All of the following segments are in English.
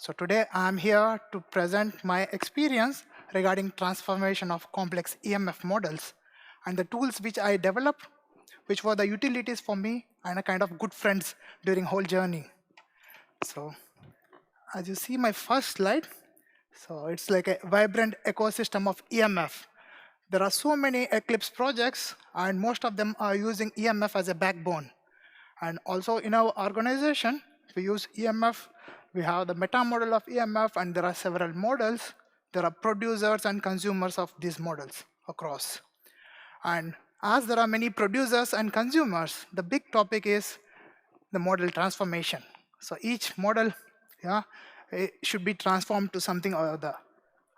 So today I'm here to present my experience regarding transformation of complex EMF models and the tools which I developed, which were the utilities for me and a kind of good friends during whole journey. So as you see my first slide, so it's like a vibrant ecosystem of EMF. There are so many Eclipse projects and most of them are using EMF as a backbone. And also in our organization, we use EMF. We have the meta model of EMF, and there are several models. There are producers and consumers of these models across. And as there are many producers and consumers, the big topic is the model transformation. So each model, yeah, it should be transformed to something or other.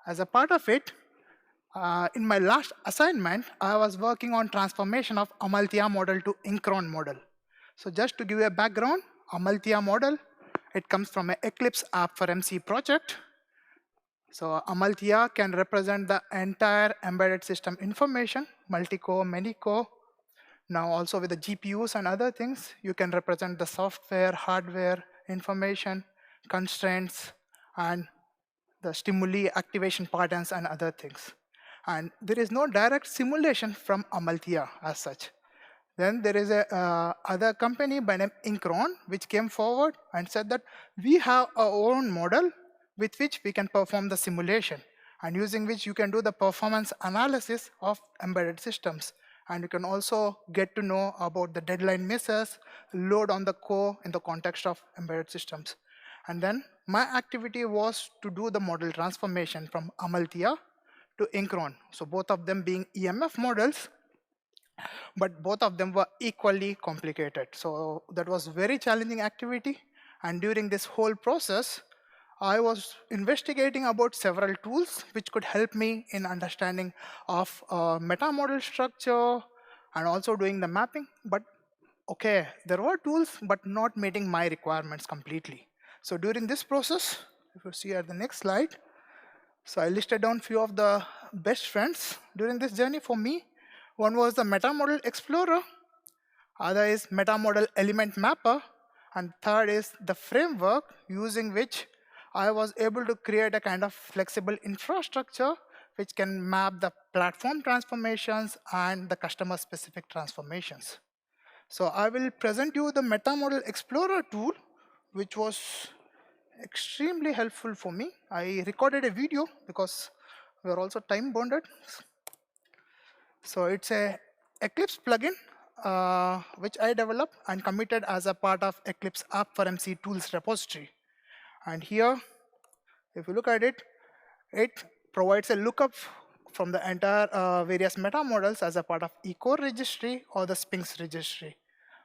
As a part of it, in my last assignment, I was working on transformation of Amalthea model to Incron model. So just to give you a background, Amalthea model, it comes from an Eclipse app for MC project. So Amalthea can represent the entire embedded system information, multi-core, many-core. Now also with the GPUs and other things, you can represent the software, hardware, information, constraints, and the stimuli, activation patterns, and other things. And there is no direct simulation from Amalthea as such. Then there is a other company by name Incron, which came forward and said that we have our own model with which we can perform the simulation and using which you can do the performance analysis of embedded systems. And you can also get to know about the deadline misses, load on the core in the context of embedded systems. And then my activity was to do the model transformation from Amalthea to Incron. So both of them being EMF models, but both of them were equally complicated. So that was very challenging activity. And during this whole process, I was investigating about several tools which could help me in understanding of meta model structure and also doing the mapping. But okay, there were tools, but not meeting my requirements completely. So during this process, if you see at the next slide, so I listed down few of the best friends during this journey for me. One was the Metamodel Explorer, other is Metamodel Element Mapper, and third is the framework using which I was able to create a kind of flexible infrastructure which can map the platform transformations and the customer specific transformations. So I will present you the Metamodel Explorer tool, which was extremely helpful for me. I recorded a video because we are also time bounded. So it's a Eclipse plugin which I developed and committed as a part of Eclipse app for MC tools repository. And here, if you look at it, it provides a lookup from the entire various meta models as a part of eCore registry or the Sphinx registry.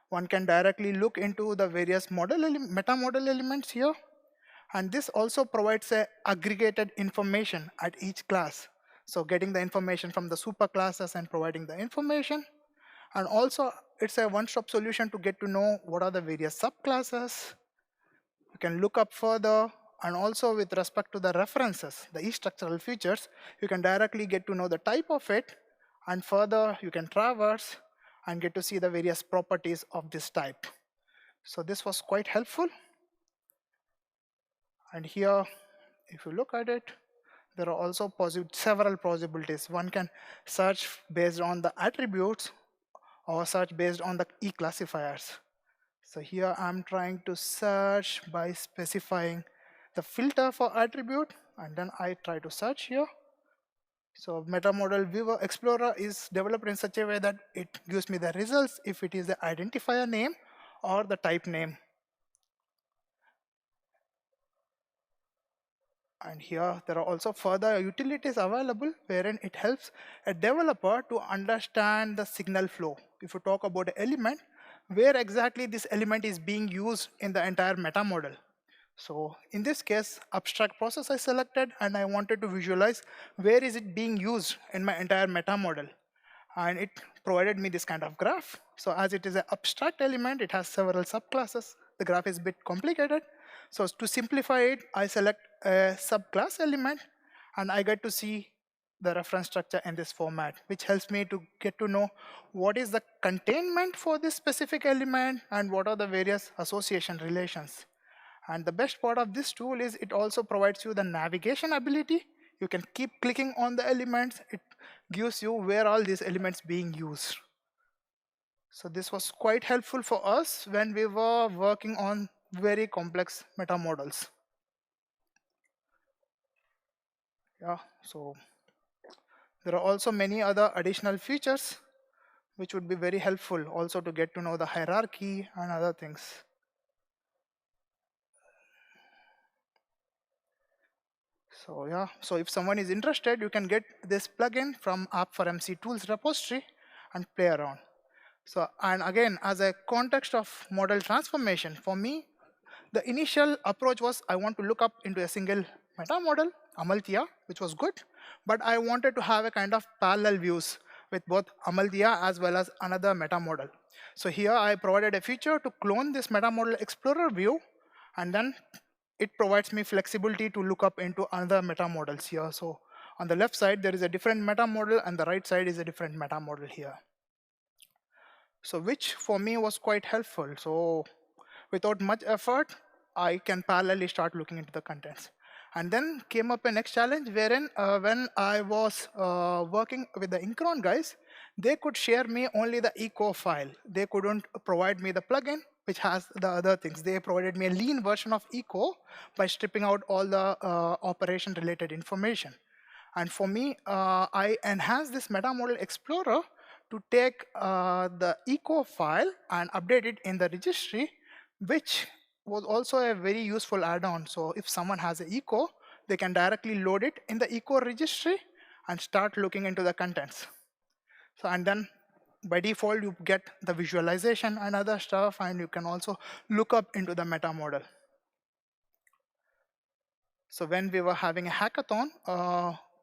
One can directly look into the various meta model elements here. And this also provides a aggregated information at each class. So getting the information from the super classes and providing the information. And also it's a one-stop solution to get to know what are the various subclasses. You can look up further, and also with respect to the references, the e-structural features, you can directly get to know the type of it, and further you can traverse and get to see the various properties of this type. So this was quite helpful. And here, if you look at it, there are also several possibilities. One can search based on the attributes or search based on the e-classifiers. So here I'm trying to search by specifying the filter for attribute, and then I try to search here. So Metamodel Viewer Explorer is developed in such a way that it gives me the results if it is the identifier name or the type name. And here there are also further utilities available wherein it helps a developer to understand the signal flow. If you talk about an element, where exactly this element is being used in the entire meta model. So in this case, abstract process I selected, and I wanted to visualize where is it being used in my entire meta model. And it provided me this kind of graph. So as it is an abstract element, it has several subclasses. The graph is a bit complicated. So to simplify it, I select a subclass element, and I get to see the reference structure in this format, which helps me to get to know what is the containment for this specific element and what are the various association relations. And the best part of this tool is it also provides you the navigation ability. You can keep clicking on the elements. It gives you where all these elements being used. So this was quite helpful for us when we were working on very complex meta models. Yeah, so there are also many other additional features which would be very helpful also to get to know the hierarchy and other things. So yeah, so if someone is interested, you can get this plugin from App for MC Tools repository and play around. So, and again, as a context of model transformation, for me, the initial approach was I want to look up into a single meta model, Amalthea, which was good, but I wanted to have a kind of parallel views with both Amalthea as well as another meta model. So here I provided a feature to clone this Metamodel Explorer view, and then it provides me flexibility to look up into another meta models here. So on the left side, there is a different meta model, and the right side is a different meta model here. So which for me was quite helpful. So without much effort, I can parallelly start looking into the contents. And then came up a next challenge wherein when I was working with the Incron guys, they could share me only the eco file. They couldn't provide me the plugin, which has the other things. They provided me a lean version of eco by stripping out all the operation related information. And for me, I enhanced this Metamodel Explorer to take the eco file and update it in the registry, which was also a very useful add-on. So if someone has an eco, they can directly load it in the eco registry and start looking into the contents. So and then by default, you get the visualization and other stuff, and you can also look up into the meta model. So when we were having a hackathon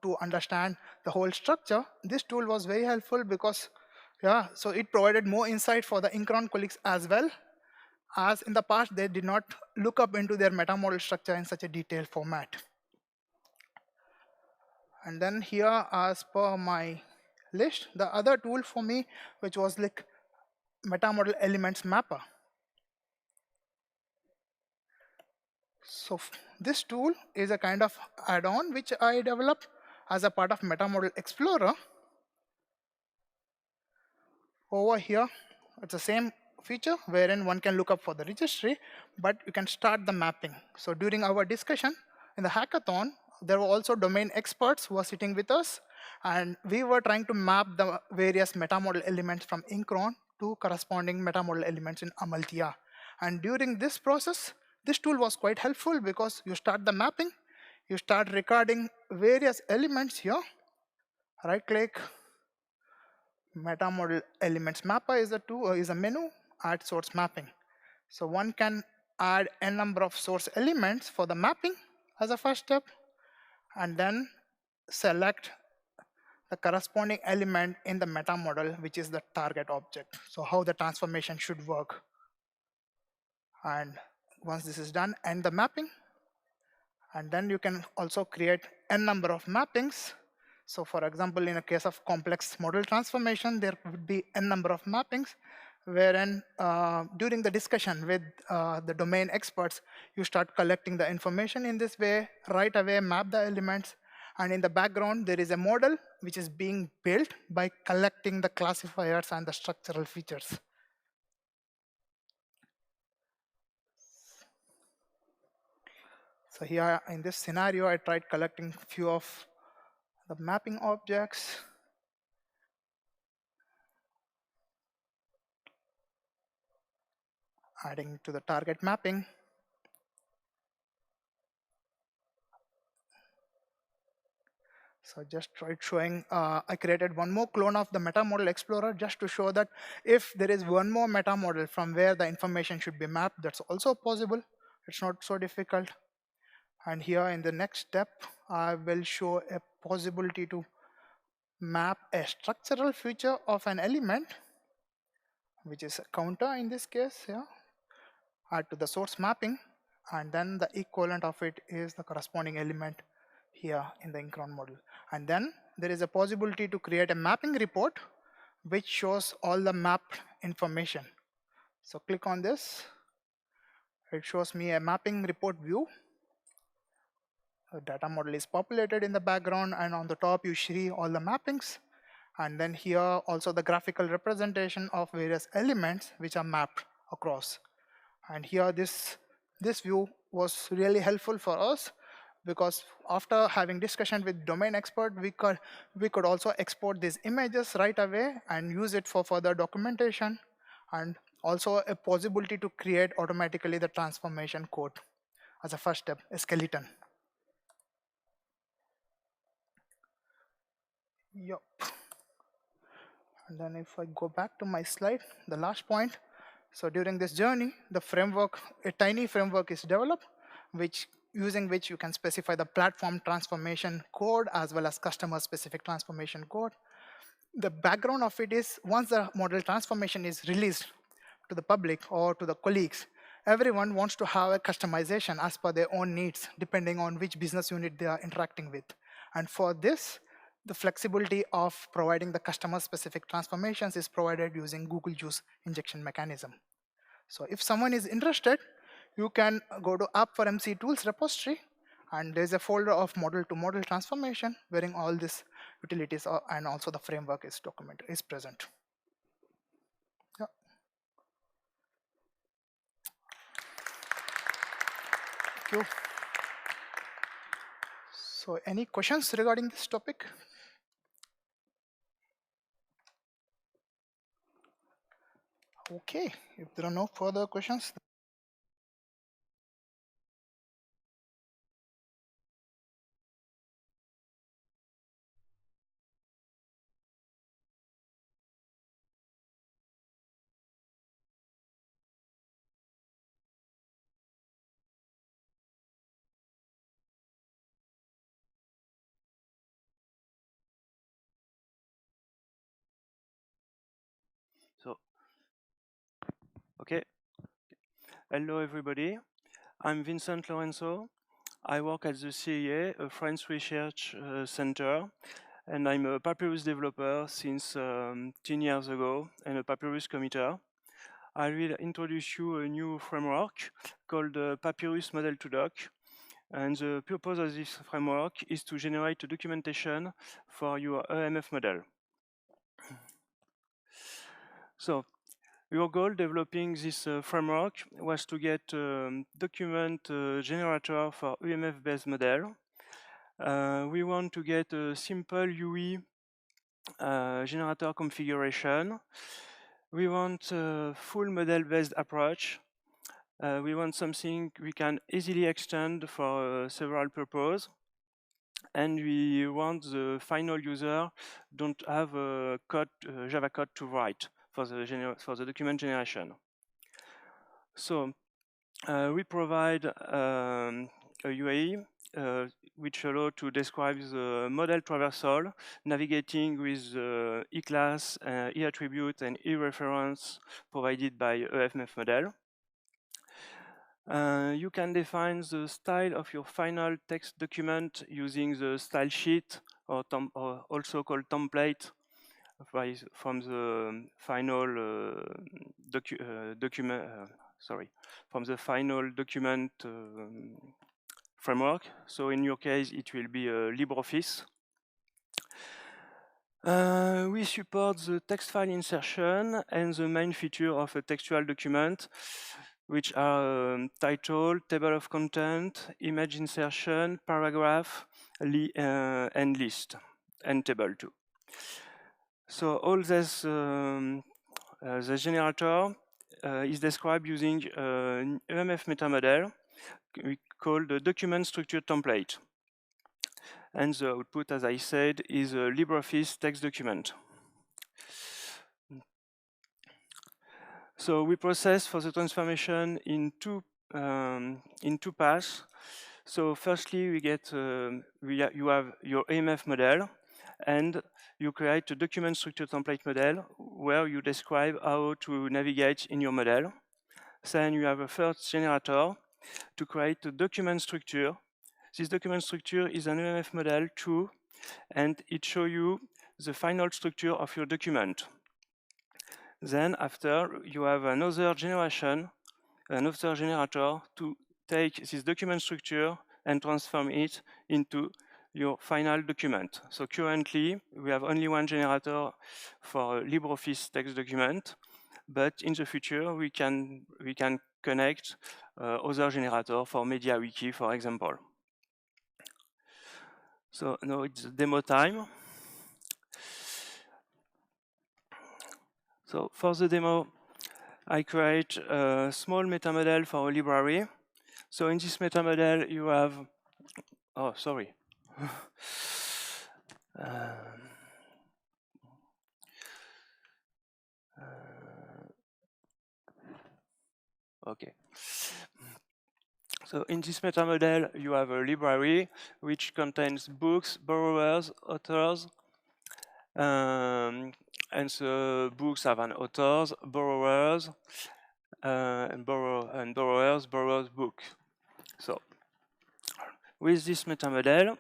to understand the whole structure, this tool was very helpful because, yeah, so it provided more insight for the Incron colleagues as well, as in the past they did not look up into their meta model structure in such a detailed format. And then here, as per my list, the other tool for me, which was like Metamodel Elements Mapper. So this tool is a kind of add-on which I developed as a part of Metamodel Explorer. Over here, it's the same feature wherein one can look up for the registry, but you can start the mapping. So during our discussion in the hackathon, there were also domain experts who were sitting with us, and we were trying to map the various metamodel elements from Incron to corresponding metamodel elements in Amalthea. And during this process, this tool was quite helpful because you start the mapping, you start recording various elements here, right-click, Metamodel Elements Mapper is a menu, add source mapping. So one can add a number of source elements for the mapping as a first step, and then select the corresponding element in the meta model, which is the target object. So how the transformation should work. And once this is done, end the mapping. And then you can also create a number of mappings. So for example, in a case of complex model transformation, there would be a number of mappings wherein during the discussion with the domain experts, you start collecting the information in this way, right away map the elements, and in the background, there is a model which is being built by collecting the classifiers and the structural features. So here in this scenario, I tried collecting few of the mapping objects. Adding to the target mapping. So just tried showing, I created one more clone of the Metamodel Explorer just to show that if there is one more meta model from where the information should be mapped, that's also possible. It's not so difficult. And here in the next step, I will show a possibility to map a structural feature of an element, which is a counter in this case, yeah, add to the source mapping, and then the equivalent of it is the corresponding element here in the Incron model. And then there is a possibility to create a mapping report which shows all the mapped information. So click on this. It shows me a mapping report view. A data model is populated in the background, and on the top you see all the mappings. And then here also the graphical representation of various elements which are mapped across. And here this view was really helpful for us, because after having discussion with domain expert, we could also export these images right away and use it for further documentation, and also a possibility to create automatically the transformation code as a first step, a skeleton. Yep. And then if I go back to my slide, the last point. So during this journey, the framework, a tiny framework is developed, using which you can specify the platform transformation code as well as customer specific transformation code. The background of it is, once the model transformation is released to the public or to the colleagues, everyone wants to have a customization as per their own needs, depending on which business unit they are interacting with. And for this, the flexibility of providing the customer-specific transformations is provided using Google Juice injection mechanism. So if someone is interested, you can go to App for MC Tools repository, and there's a folder of model-to-model transformation wherein all these utilities are, and also the framework is documented, is present. Yeah. Thank you. So any questions regarding this topic? Okay, if there are no further questions. So, okay. Hello, everybody. I'm Vincent Lorenzo. I work at the CEA, a French research center, and I'm a Papyrus developer since 10 years ago and a Papyrus committer. I will introduce you a new framework called Papyrus Model to Doc. And the purpose of this framework is to generate a documentation for your EMF model. So, your goal developing this framework was to get document generator for EMF-based model. We want to get a simple UE generator configuration. We want a full model-based approach. We want something we can easily extend for several purposes. And we want the final user don't have a code, Java code to write for the document generation. So we provide a UAE which allow to describe the model traversal, navigating with E-class, E-attribute, and E-reference provided by EMF model. You can define the style of your final text document using the style sheet, or also called template, from the final document. From the final document framework. So in your case, it will be LibreOffice. We support the text file insertion and the main feature of a textual document, which are title, table of content, image insertion, paragraph, and list, and table too. So all this, the generator is described using an EMF metamodel we call the document structure template. And the output, as I said, is a LibreOffice text document. So we process for the transformation in two paths. So firstly, we get you have your EMF model, and you create a document structure template model where you describe how to navigate in your model. Then you have a first generator to create a document structure. This document structure is an EMF model too, and it shows you the final structure of your document. Then after, you have another generation an author generator to take this document structure and transform it into your final document. So currently, we have only one generator for LibreOffice text document, but in the future, we can connect other generator for MediaWiki, for example. So now it's demo time. So for the demo, I create a small metamodel for a library. So in this metamodel, you have, oh, sorry. Okay. So in this metamodel, you have a library which contains books, borrowers, authors, and the books have an authors, borrowers, and borrowers book. So with this metamodel,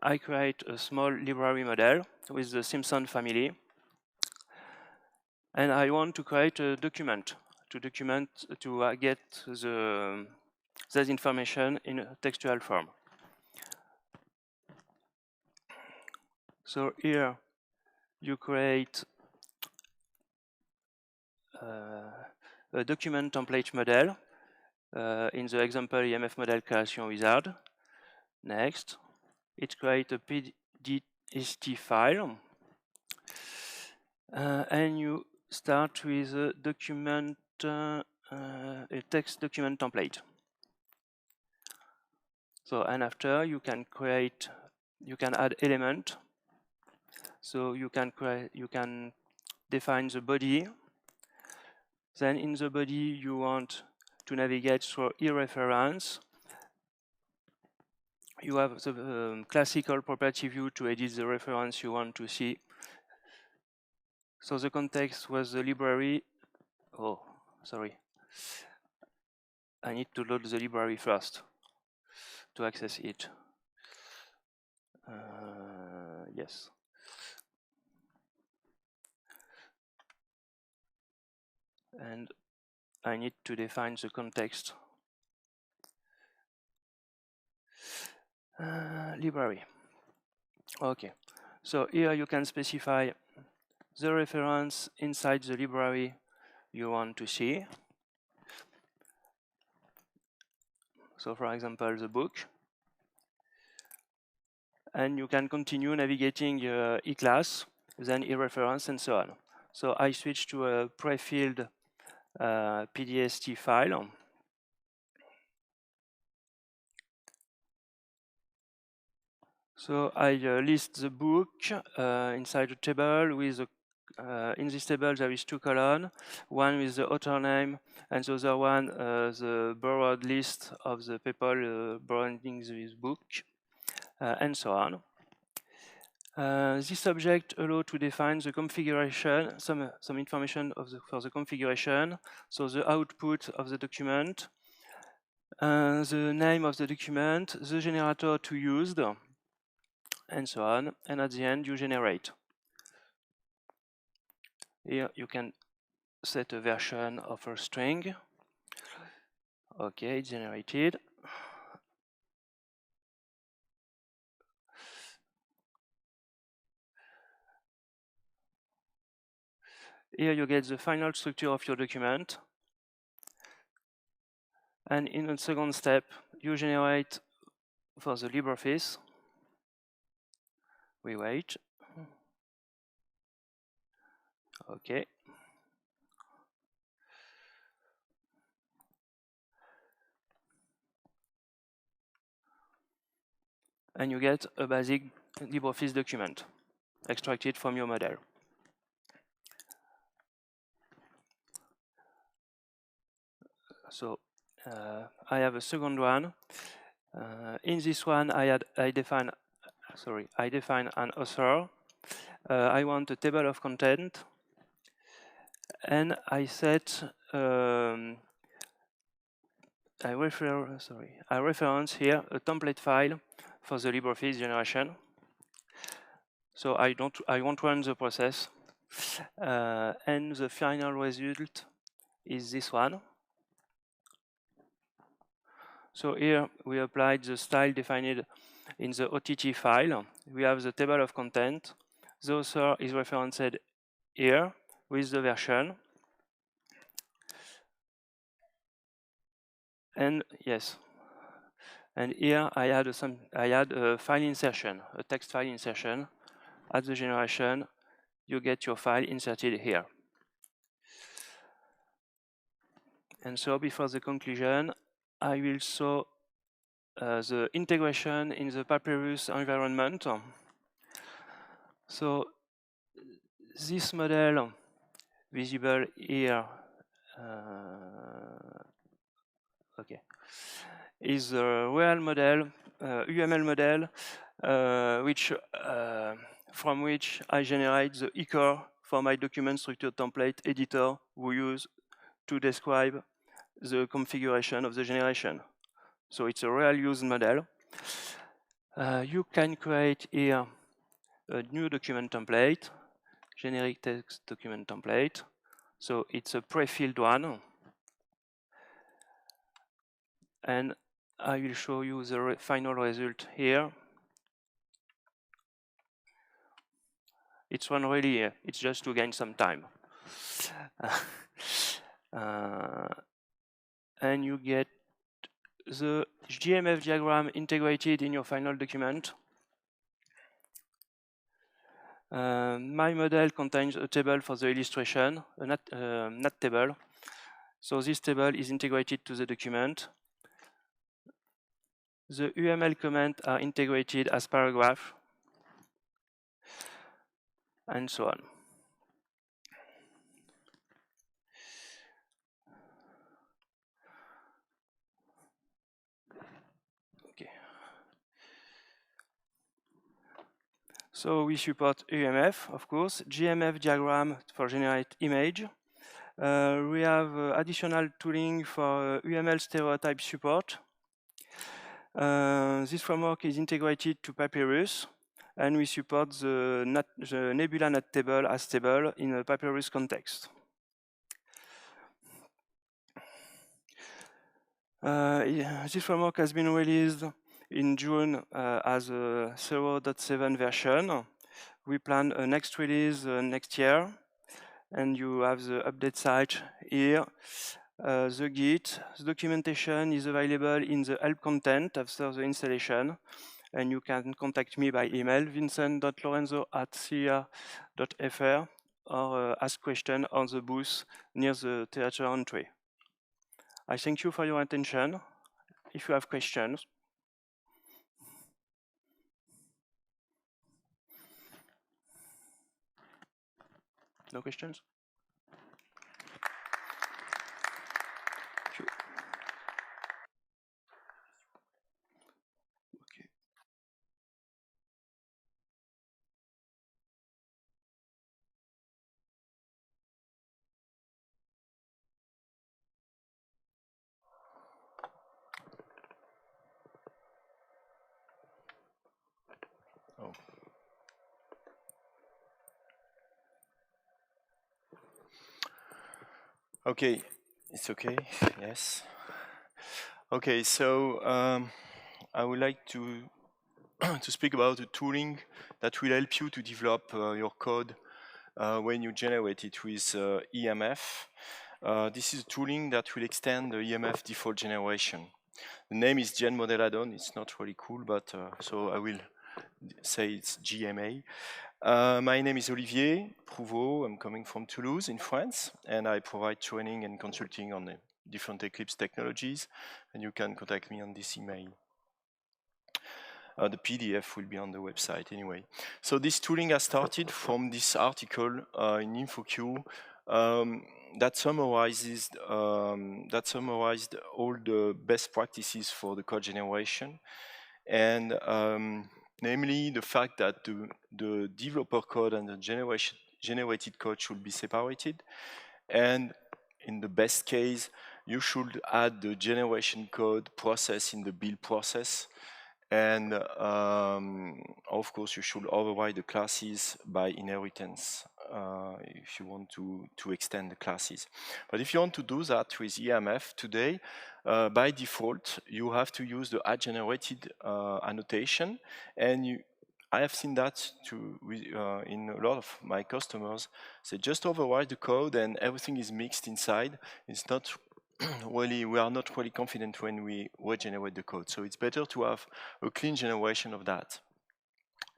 I create a small library model with the Simpson family, and I want to create a document to get that information in a textual form. So here you create a document template model in the example EMF model creation wizard. Next, it creates a PDST file, and you start with a document, a text document template. So, and after you can add element. So you can define the body. Then in the body you want to navigate through e-reference. You have the classical property view to edit the reference you want to see. So the context was the library. Oh, sorry. I need to load the library first to access it. Yes. And I need to define the context. Library. Okay. So here you can specify the reference inside the library you want to see. So for example, the book. And you can continue navigating e-class, then e-reference, and so on. So I switch to a pre-filled PDST file. So I list the book inside a table with in this table there is two columns, one with the author name and the other one the borrowed list of the people borrowing this book, and so on. This object allows to define the configuration, some information for the configuration, so the output of the document, the name of the document, the generator to use, and so on. And at the end, you generate. Here you can set a version of a string. Okay, it's generated. Here you get the final structure of your document. And in the second step, you generate for the LibreOffice. We wait. Okay. And you get a basic LibreOffice document extracted from your model. So I have a second one. In this one, I define an author. I want a table of content, and I set I reference here a template file for the LibreOffice generation. So I won't run the process, and the final result is this one. So here we applied the style defined in the OTT file. We have the table of content. The author is referenced here with the version. And yes, and here I had a file insertion, a text file insertion. At the generation, you get your file inserted here. And so before the conclusion, I will show the integration in the Papyrus environment. So this model visible here okay, is a real model, UML model, from which I generate the eCore for my document structure template editor we use to describe the configuration of the generation. So it's a real use model. You can create here a new document template, generic text document template. So it's a pre-filled one. And I will show you the final result here. It's one really, it's just to gain some time. And you get the EMF diagram integrated in your final document. My model contains a table for the illustration, a NAT table. So this table is integrated to the document. The UML comments are integrated as paragraph, and so on. Okay. So we support EMF, of course, GMF diagram for generate image. We have additional tooling for UML stereotype support. This framework is integrated to Papyrus, and we support the Nebula NAT table as table in a Papyrus context. This framework has been released in June as a 0.7 version. We plan a next release next year, and you have the update site here. The Git, the documentation is available in the help content after the installation, and you can contact me by email, vincent.lorenzo@cia.fr, or ask questions on the booth near the theater entry. I thank you for your attention. If you have questions. No questions? Okay. Oh. Okay, it's okay, yes. Okay, so I would like to to speak about a tooling that will help you to develop your code when you generate it with EMF. This is a tooling that will extend the EMF default generation. The name is Genmodel add-on. It's not really cool, but so I will say it's GMA. My name is Olivier Prouveau. I'm coming from Toulouse in France, and I provide training and consulting on different Eclipse technologies, and you can contact me on this email. The PDF will be on the website anyway. So this tooling has started from this article in InfoQ that summarized all the best practices for the code generation, and namely the fact that the developer code and the generated code should be separated, and in the best case, you should add the generation code process in the build process. And of course, you should override the classes by inheritance if you want to extend the classes. But if you want to do that with EMF today, by default, you have to use the add generated annotation, and I have seen that in a lot of my customers. They just override the code and everything is mixed inside. It's not really, we are not really confident when we regenerate the code. So it's better to have a clean generation of that.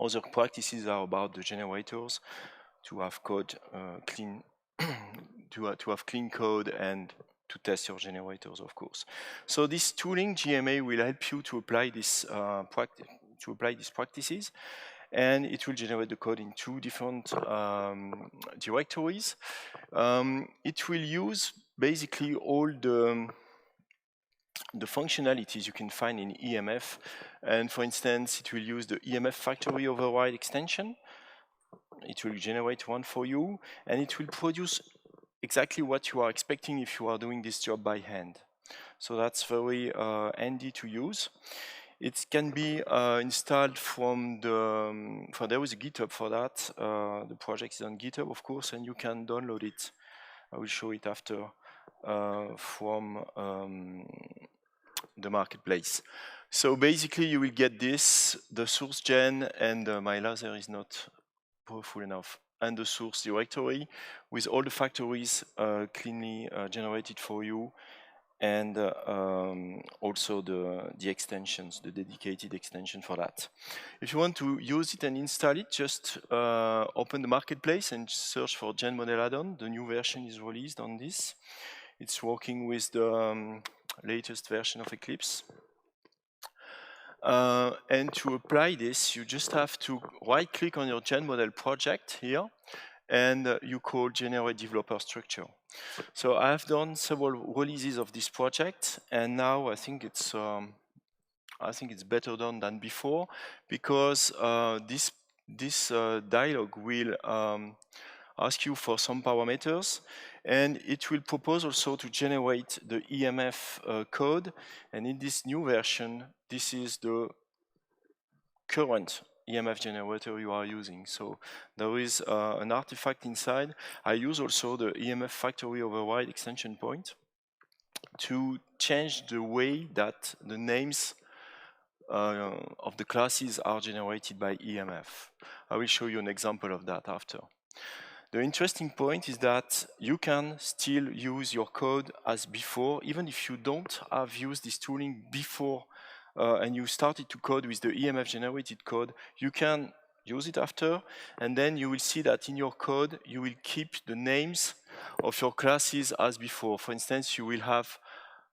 Other practices are about the generators, to have code clean, to have clean code and to test your generators, of course. So this tooling, GMA, will help you to apply this these practices, and it will generate the code in 2 different directories. It will use basically all the functionalities you can find in EMF, and for instance, it will use the EMF factory override extension. It will generate one for you, and it will produce exactly what you are expecting if you are doing this job by hand. So that's very handy to use. It can be installed from the, there is a GitHub for that. The project is on GitHub, of course, and you can download it. I will show it after from the marketplace. So basically you will get this, the source gen, and my laser is not powerful enough, and the source directory with all the factories cleanly generated for you, and also the extensions, the dedicated extension for that. If you want to use it and install it, just open the marketplace and search for Genmodel add-on. The new version is released on this. It's working with the latest version of Eclipse. And to apply this, you just have to right-click on your Genmodel project here, and you call generate developer structure. So I have done several releases of this project, and now I think it's better done than before, because this dialog will ask you for some parameters, and it will propose also to generate the EMF code. And in this new version, this is the current EMF generator you are using. So there is an artifact inside. I use also the EMF factory override extension point to change the way that the names of the classes are generated by EMF. I will show you an example of that after. The interesting point is that you can still use your code as before, even if you don't have used this tooling before and you started to code with the EMF generated code, you can use it after, and then you will see that in your code, you will keep the names of your classes as before. For instance, you will have,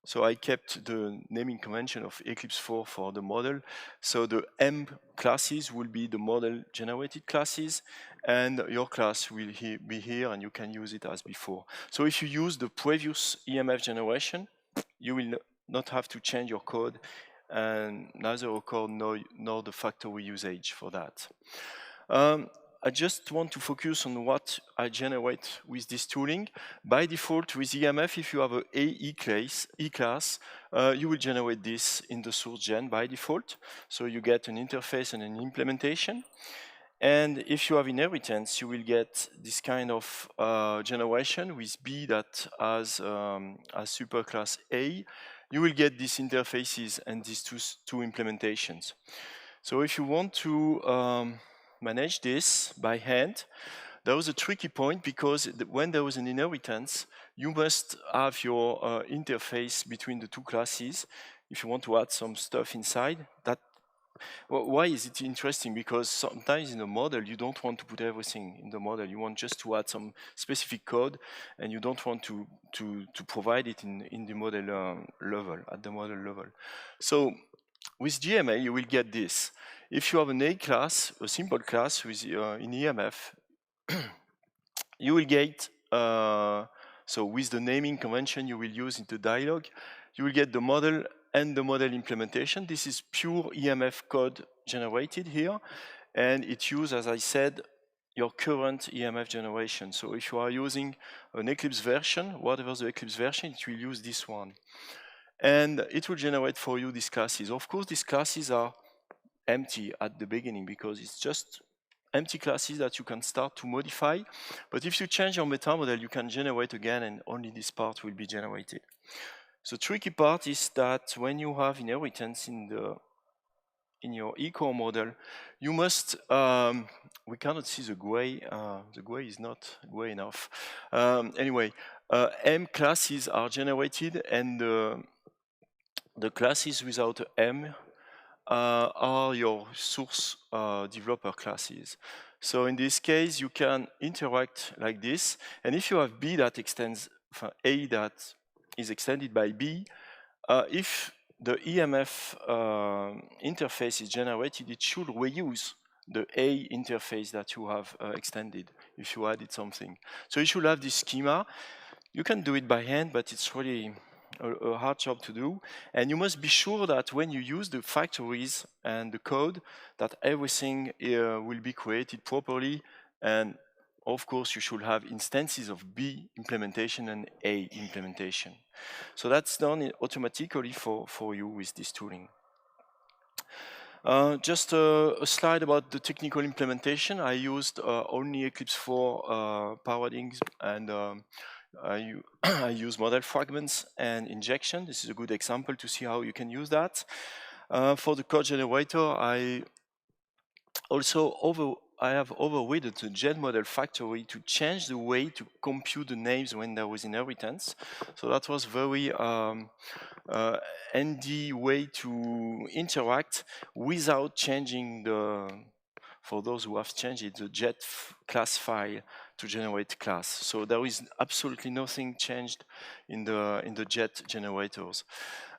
so I kept the naming convention of Eclipse 4 for the model. So the M classes will be the model generated classes, and your class will be here, and you can use it as before. So if you use the previous EMF generation, you will not have to change your code, and neither record nor the factory usage for that. I just want to focus on what I generate with this tooling. By default, with EMF, if you have an E-class, you will generate this in the source gen by default. So you get an interface and an implementation. And if you have inheritance, you will get this kind of generation with B that has superclass A. You will get these interfaces and these two implementations. So if you want to manage this by hand, there was a tricky point, because when there was an inheritance, you must have your interface between the two classes. If you want to add some stuff inside, why is it interesting? Because sometimes in a model, you don't want to put everything in the model. You want just to add some specific code, and you don't want to provide it in the model level, at the model level. So with GMA, you will get this. If you have an A class, a simple class with in EMF, you will get, so with the naming convention you will use in the dialog, you will get the model and the model implementation. This is pure EMF code generated here, and it uses, as I said, your current EMF generation. So if you are using an Eclipse version, whatever the Eclipse version, it will use this one. And it will generate for you these classes. Of course, these classes are empty at the beginning because it's just empty classes that you can start to modify. But if you change your metamodel, you can generate again, and only this part will be generated. The tricky part is that when you have inheritance in your eco model, you must, we cannot see the gray is not gray enough. Anyway, M classes are generated, and the classes without M are your source developer classes. So in this case, you can interact like this, and if you have B that extends, A that is extended by B, if the EMF interface is generated, it should reuse the A interface that you have extended if you added something. So you should have this schema. You can do it by hand, but it's really a hard job to do. And you must be sure that when you use the factories and the code, that everything will be created properly. And of course, you should have instances of B implementation and A implementation. So that's done automatically for you with this tooling. Just a slide about the technical implementation. I used only Eclipse 4 paradigms, and I use model fragments and injection. This is a good example to see how you can use that. For the code generator, I have overridden the gen model factory to change the way to compute the names when there was inheritance. So that was very handy way to interact without changing for those who have changed it, the jet class file to generate class. So there is absolutely nothing changed in the jet generators.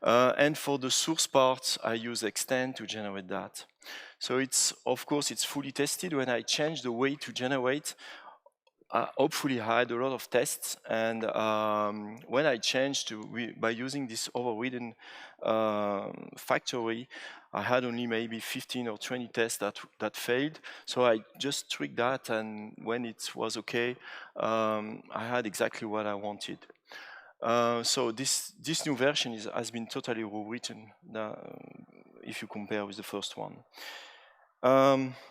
And for the source part, I use extend to generate that. So of course, it's fully tested. When I change the way to generate, hopefully I had a lot of tests. And when I changed by using this overridden factory, I had only maybe 15 or 20 tests that failed. So I just tweaked that, and when it was okay, I had exactly what I wanted. So this new version has been totally rewritten if you compare with the first one.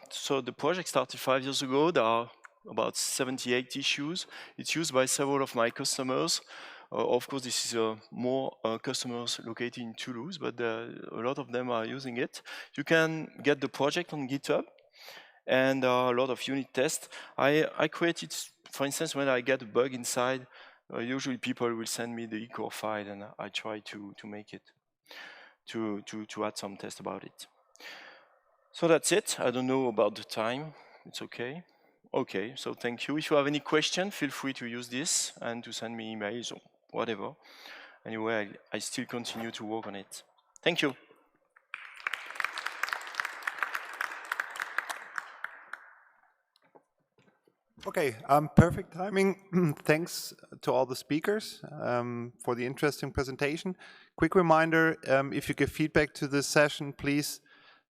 So the project started 5 years ago. There are about 78 issues. It's used by several of my customers. Of course, this is more customers located in Toulouse, but a lot of them are using it. You can get the project on GitHub, and a lot of unit tests. I created, for instance, when I get a bug inside, usually people will send me the eCore file, and I try to make it, to add some tests about it. So that's it. I don't know about the time. It's okay. Okay, so thank you. If you have any question, feel free to use this and to send me emails or whatever. Anyway, I still continue to work on it. Thank you. Okay, perfect timing. Thanks to all the speakers for the interesting presentation. Quick reminder, if you give feedback to this session, please,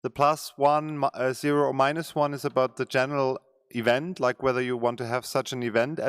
the +1, 0 or -1 is about the general event, like whether you want to have such an event at